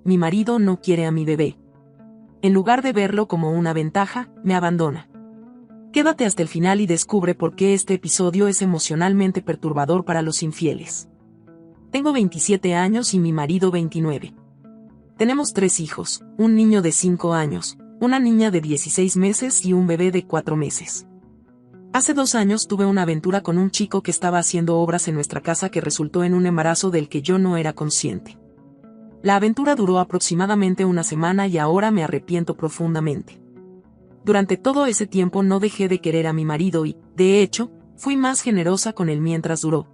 mi marido no quiere a mi bebé. En lugar de verlo como una ventaja, me abandona. Quédate hasta el final y descubre por qué este episodio es emocionalmente perturbador para los infieles. Tengo 27 años y mi marido 29. Tenemos 3 hijos, un niño de 5 años, una niña de 16 meses y un bebé de 4 meses. Hace 2 años tuve una aventura con un chico que estaba haciendo obras en nuestra casa que resultó en un embarazo del que yo no era consciente. La aventura duró aproximadamente una semana y ahora me arrepiento profundamente. Durante todo ese tiempo no dejé de querer a mi marido y, de hecho, fui más generosa con él mientras duró.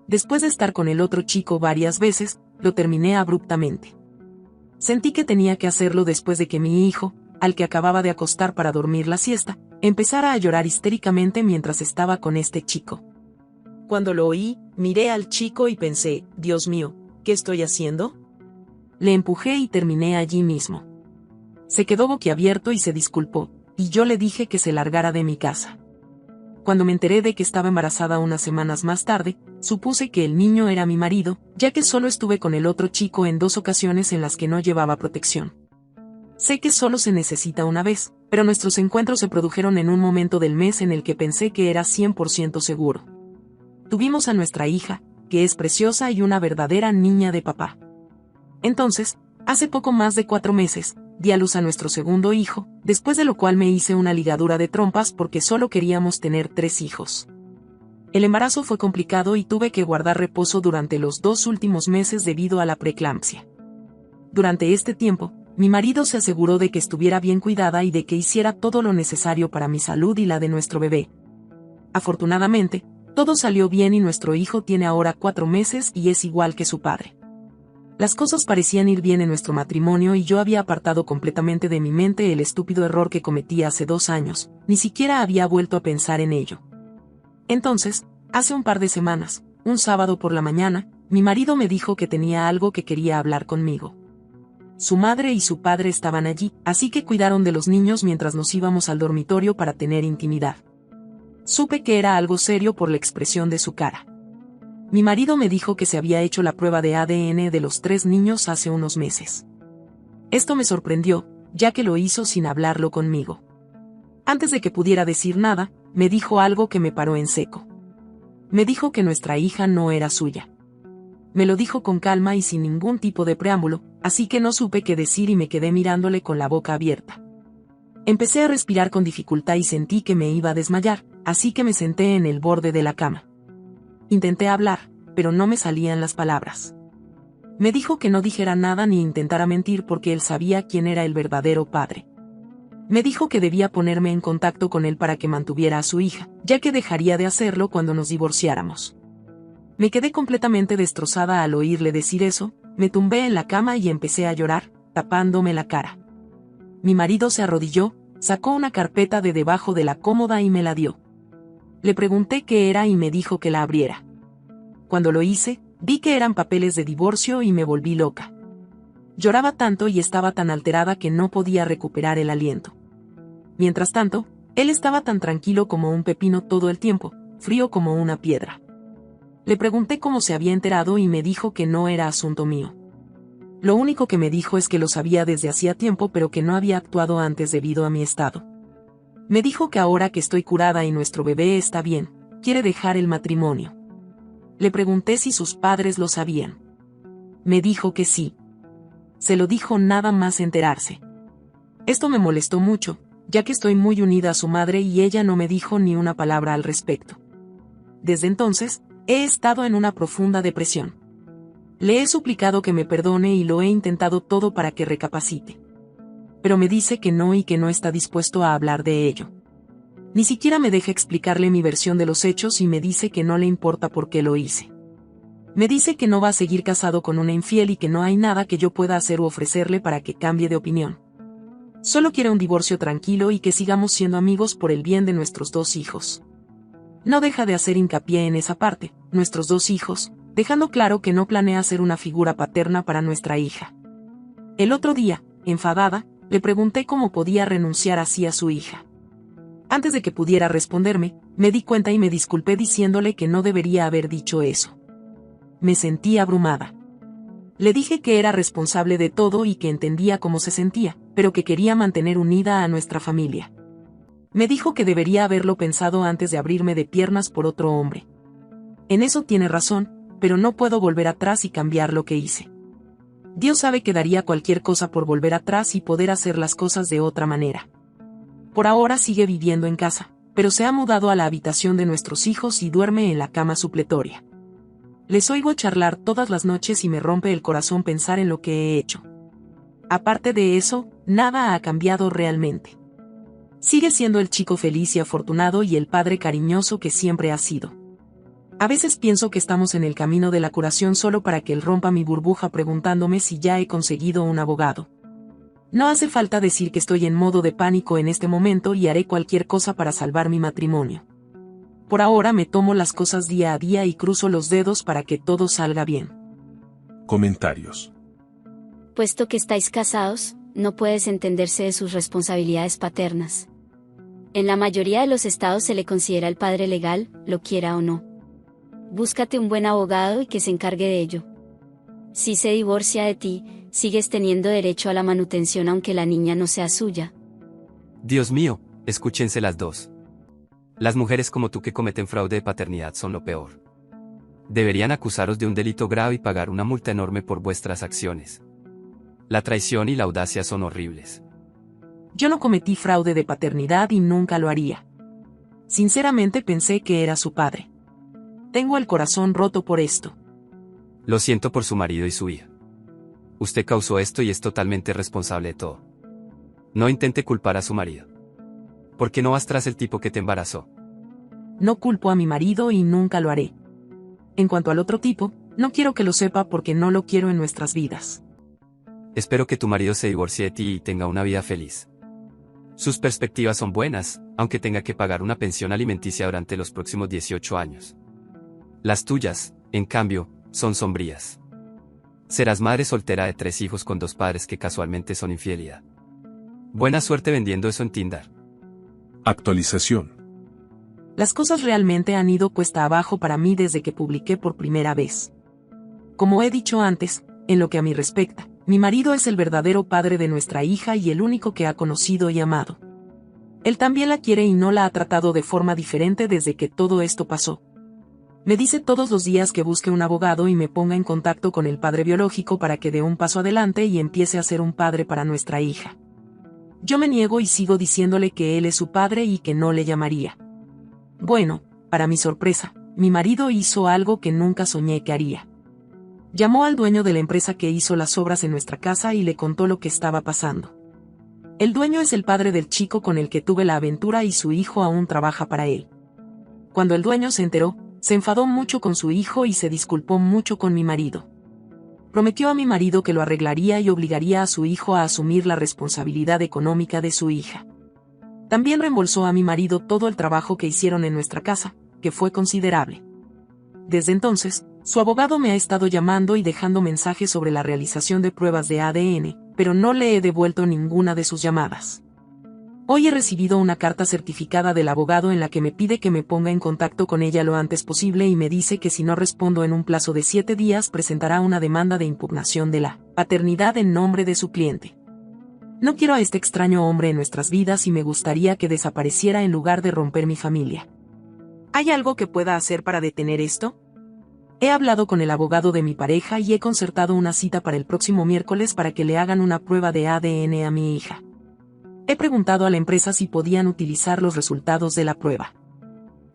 Después de estar con el otro chico varias veces, lo terminé abruptamente. Sentí que tenía que hacerlo después de que mi hijo, al que acababa de acostar para dormir la siesta, empezara a llorar histéricamente mientras estaba con este chico. Cuando lo oí, miré al chico y pensé, Dios mío, ¿qué estoy haciendo? Le empujé y terminé allí mismo. Se quedó boquiabierto y se disculpó, y yo le dije que se largara de mi casa. Cuando me enteré de que estaba embarazada unas semanas más tarde, supuse que el niño era mi marido, ya que solo estuve con el otro chico en 2 ocasiones en las que no llevaba protección. Sé que solo se necesita una vez, pero nuestros encuentros se produjeron en un momento del mes en el que pensé que era 100% seguro. Tuvimos a nuestra hija, que es preciosa y una verdadera niña de papá. Entonces, hace poco más de 4 meses, di a luz a nuestro segundo hijo, después de lo cual me hice una ligadura de trompas porque solo queríamos tener 3 hijos. El embarazo fue complicado y tuve que guardar reposo durante los 2 últimos meses debido a la preeclampsia. Durante este tiempo, mi marido se aseguró de que estuviera bien cuidada y de que hiciera todo lo necesario para mi salud y la de nuestro bebé. Afortunadamente, todo salió bien y nuestro hijo tiene ahora 4 meses y es igual que su padre. Las cosas parecían ir bien en nuestro matrimonio y yo había apartado completamente de mi mente el estúpido error que cometí hace 2 años, ni siquiera había vuelto a pensar en ello. Entonces, hace un par de semanas, un sábado por la mañana, mi marido me dijo que tenía algo que quería hablar conmigo. Su madre y su padre estaban allí, así que cuidaron de los niños mientras nos íbamos al dormitorio para tener intimidad. Supe que era algo serio por la expresión de su cara. Mi marido me dijo que se había hecho la prueba de ADN de los 3 niños hace unos meses. Esto me sorprendió, ya que lo hizo sin hablarlo conmigo. Antes de que pudiera decir nada, me dijo algo que me paró en seco. Me dijo que nuestra hija no era suya. Me lo dijo con calma y sin ningún tipo de preámbulo, así que no supe qué decir y me quedé mirándole con la boca abierta. Empecé a respirar con dificultad y sentí que me iba a desmayar, así que me senté en el borde de la cama. Intenté hablar, pero no me salían las palabras. Me dijo que no dijera nada ni intentara mentir porque él sabía quién era el verdadero padre. Me dijo que debía ponerme en contacto con él para que mantuviera a su hija, ya que dejaría de hacerlo cuando nos divorciáramos. Me quedé completamente destrozada al oírle decir eso, me tumbé en la cama y empecé a llorar, tapándome la cara. Mi marido se arrodilló, sacó una carpeta de debajo de la cómoda y me la dio. Le pregunté qué era y me dijo que la abriera. Cuando lo hice, vi que eran papeles de divorcio y me volví loca. Lloraba tanto y estaba tan alterada que no podía recuperar el aliento. Mientras tanto, él estaba tan tranquilo como un pepino todo el tiempo, frío como una piedra. Le pregunté cómo se había enterado y me dijo que no era asunto mío. Lo único que me dijo es que lo sabía desde hacía tiempo pero que no había actuado antes debido a mi estado. Me dijo que ahora que estoy curada y nuestro bebé está bien, quiere dejar el matrimonio. Le pregunté si sus padres lo sabían. Me dijo que sí. Se lo dijo nada más enterarse. Esto me molestó mucho, ya que estoy muy unida a su madre y ella no me dijo ni una palabra al respecto. Desde entonces, he estado en una profunda depresión. Le he suplicado que me perdone y lo he intentado todo para que recapacite. Pero me dice que no y que no está dispuesto a hablar de ello. Ni siquiera me deja explicarle mi versión de los hechos y me dice que no le importa por qué lo hice. Me dice que no va a seguir casado con una infiel y que no hay nada que yo pueda hacer u ofrecerle para que cambie de opinión. Solo quiere un divorcio tranquilo y que sigamos siendo amigos por el bien de nuestros 2 hijos. No deja de hacer hincapié en esa parte, nuestros 2 hijos, dejando claro que no planea ser una figura paterna para nuestra hija. El otro día, enfadada, le pregunté cómo podía renunciar así a su hija. Antes de que pudiera responderme, me di cuenta y me disculpé diciéndole que no debería haber dicho eso. Me sentí abrumada. Le dije que era responsable de todo y que entendía cómo se sentía, pero que quería mantener unida a nuestra familia. Me dijo que debería haberlo pensado antes de abrirme de piernas por otro hombre. En eso tiene razón, pero no puedo volver atrás y cambiar lo que hice. Dios sabe que daría cualquier cosa por volver atrás y poder hacer las cosas de otra manera. Por ahora sigue viviendo en casa, pero se ha mudado a la habitación de nuestros hijos y duerme en la cama supletoria. Les oigo charlar todas las noches y me rompe el corazón pensar en lo que he hecho. Aparte de eso, nada ha cambiado realmente. Sigue siendo el chico feliz y afortunado y el padre cariñoso que siempre ha sido. A veces pienso que estamos en el camino de la curación solo para que él rompa mi burbuja preguntándome si ya he conseguido un abogado. No hace falta decir que estoy en modo de pánico en este momento y haré cualquier cosa para salvar mi matrimonio. Por ahora me tomo las cosas día a día y cruzo los dedos para que todo salga bien. Comentarios. Puesto que estáis casados, no puedes entenderse de sus responsabilidades paternas. En la mayoría de los estados se le considera el padre legal, lo quiera o no. Búscate un buen abogado y que se encargue de ello. Si se divorcia de ti, sigues teniendo derecho a la manutención aunque la niña no sea suya. Dios mío, escúchense las dos. Las mujeres como tú que cometen fraude de paternidad son lo peor. Deberían acusaros de un delito grave y pagar una multa enorme por vuestras acciones. La traición y la audacia son horribles. Yo no cometí fraude de paternidad y nunca lo haría. Sinceramente pensé que era su padre. Tengo el corazón roto por esto. Lo siento por su marido y su hija. Usted causó esto y es totalmente responsable de todo. No intente culpar a su marido. ¿Por qué no vas tras el tipo que te embarazó? No culpo a mi marido y nunca lo haré. En cuanto al otro tipo, no quiero que lo sepa porque no lo quiero en nuestras vidas. Espero que tu marido se divorcie de ti y tenga una vida feliz. Sus perspectivas son buenas, aunque tenga que pagar una pensión alimenticia durante los próximos 18 años. Las tuyas, en cambio, son sombrías. Serás madre soltera de 3 hijos con 2 padres que casualmente son infidelidad. Buena suerte vendiendo eso en Tinder. Actualización. Las cosas realmente han ido cuesta abajo para mí desde que publiqué por primera vez. Como he dicho antes, en lo que a mí respecta, mi marido es el verdadero padre de nuestra hija y el único que ha conocido y amado. Él también la quiere y no la ha tratado de forma diferente desde que todo esto pasó. Me dice todos los días que busque un abogado y me ponga en contacto con el padre biológico para que dé un paso adelante y empiece a ser un padre para nuestra hija. Yo me niego y sigo diciéndole que él es su padre y que no le llamaría. Bueno, para mi sorpresa, mi marido hizo algo que nunca soñé que haría. Llamó al dueño de la empresa que hizo las obras en nuestra casa y le contó lo que estaba pasando. El dueño es el padre del chico con el que tuve la aventura y su hijo aún trabaja para él. Cuando el dueño se enteró, se enfadó mucho con su hijo y se disculpó mucho con mi marido. Prometió a mi marido que lo arreglaría y obligaría a su hijo a asumir la responsabilidad económica de su hija. También reembolsó a mi marido todo el trabajo que hicieron en nuestra casa, que fue considerable. Desde entonces, su abogado me ha estado llamando y dejando mensajes sobre la realización de pruebas de ADN, pero no le he devuelto ninguna de sus llamadas. Hoy he recibido una carta certificada del abogado en la que me pide que me ponga en contacto con ella lo antes posible y me dice que si no respondo en un plazo de 7 días presentará una demanda de impugnación de la paternidad en nombre de su cliente. No quiero a este extraño hombre en nuestras vidas y me gustaría que desapareciera en lugar de romper mi familia. ¿Hay algo que pueda hacer para detener esto? He hablado con el abogado de mi pareja y he concertado una cita para el próximo miércoles para que le hagan una prueba de ADN a mi hija. He preguntado a la empresa si podían utilizar los resultados de la prueba.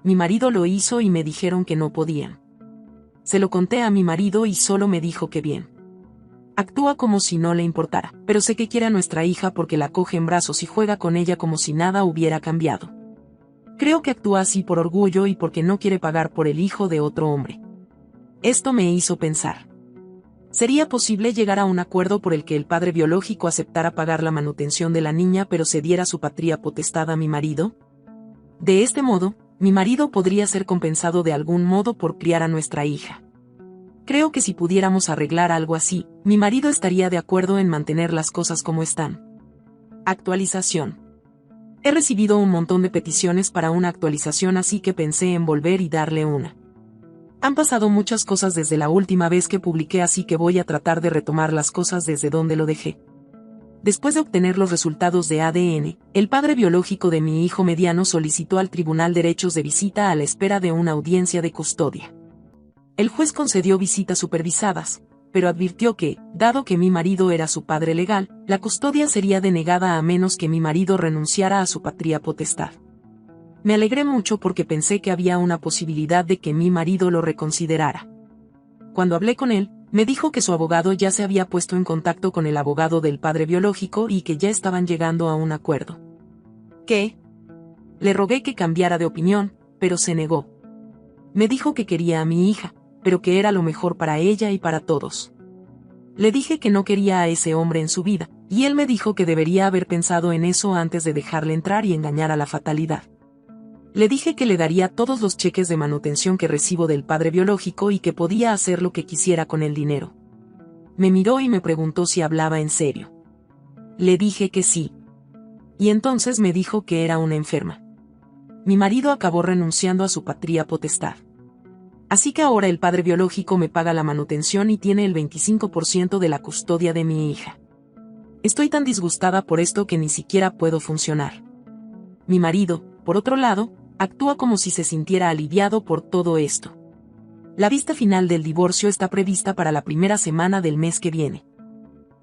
Mi marido lo hizo y me dijeron que no podían. Se lo conté a mi marido y solo me dijo que bien. Actúa como si no le importara, pero sé que quiere a nuestra hija porque la coge en brazos y juega con ella como si nada hubiera cambiado. Creo que actúa así por orgullo y porque no quiere pagar por el hijo de otro hombre. Esto me hizo pensar. ¿Sería posible llegar a un acuerdo por el que el padre biológico aceptara pagar la manutención de la niña pero cediera su patria potestad a mi marido? De este modo, mi marido podría ser compensado de algún modo por criar a nuestra hija. Creo que si pudiéramos arreglar algo así, mi marido estaría de acuerdo en mantener las cosas como están. Actualización. He recibido un montón de peticiones para una actualización así que pensé en volver y darle una. Han pasado muchas cosas desde la última vez que publiqué, así que voy a tratar de retomar las cosas desde donde lo dejé. Después de obtener los resultados de ADN, el padre biológico de mi hijo mediano solicitó al tribunal derechos de visita a la espera de una audiencia de custodia. El juez concedió visitas supervisadas, pero advirtió que, dado que mi marido era su padre legal, la custodia sería denegada a menos que mi marido renunciara a su patria potestad. Me alegré mucho porque pensé que había una posibilidad de que mi marido lo reconsiderara. Cuando hablé con él, me dijo que su abogado ya se había puesto en contacto con el abogado del padre biológico y que ya estaban llegando a un acuerdo. ¿Qué? Le rogué que cambiara de opinión, pero se negó. Me dijo que quería a mi hija, pero que era lo mejor para ella y para todos. Le dije que no quería a ese hombre en su vida, y él me dijo que debería haber pensado en eso antes de dejarle entrar y engañar a la fatalidad. Le dije que le daría todos los cheques de manutención que recibo del padre biológico y que podía hacer lo que quisiera con el dinero. Me miró y me preguntó si hablaba en serio. Le dije que sí. Y entonces me dijo que era una enferma. Mi marido acabó renunciando a su patria potestad. Así que ahora el padre biológico me paga la manutención y tiene el 25% de la custodia de mi hija. Estoy tan disgustada por esto que ni siquiera puedo funcionar. Mi marido, por otro lado, actúa como si se sintiera aliviado por todo esto. La vista final del divorcio está prevista para la primera semana del mes que viene.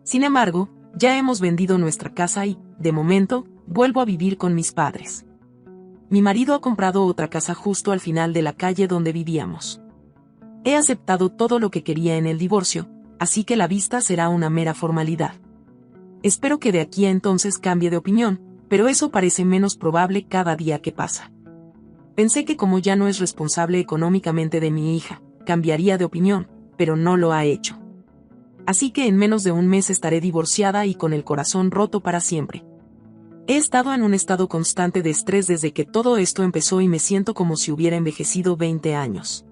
Sin embargo, ya hemos vendido nuestra casa y, de momento, vuelvo a vivir con mis padres. Mi marido ha comprado otra casa justo al final de la calle donde vivíamos. He aceptado todo lo que quería en el divorcio, así que la vista será una mera formalidad. Espero que de aquí a entonces cambie de opinión, pero eso parece menos probable cada día que pasa. Pensé que como ya no es responsable económicamente de mi hija, cambiaría de opinión, pero no lo ha hecho. Así que en menos de un mes estaré divorciada y con el corazón roto para siempre. He estado en un estado constante de estrés desde que todo esto empezó y me siento como si hubiera envejecido 20 años.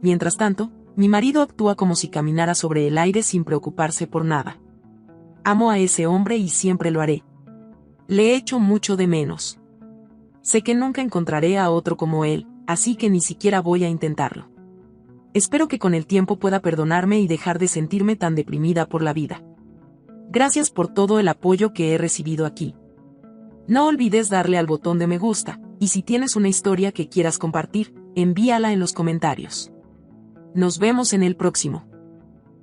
Mientras tanto, mi marido actúa como si caminara sobre el aire sin preocuparse por nada. Amo a ese hombre y siempre lo haré. Le echo mucho de menos. Sé que nunca encontraré a otro como él, así que ni siquiera voy a intentarlo. Espero que con el tiempo pueda perdonarme y dejar de sentirme tan deprimida por la vida. Gracias por todo el apoyo que he recibido aquí. No olvides darle al botón de me gusta, y si tienes una historia que quieras compartir, envíala en los comentarios. Nos vemos en el próximo.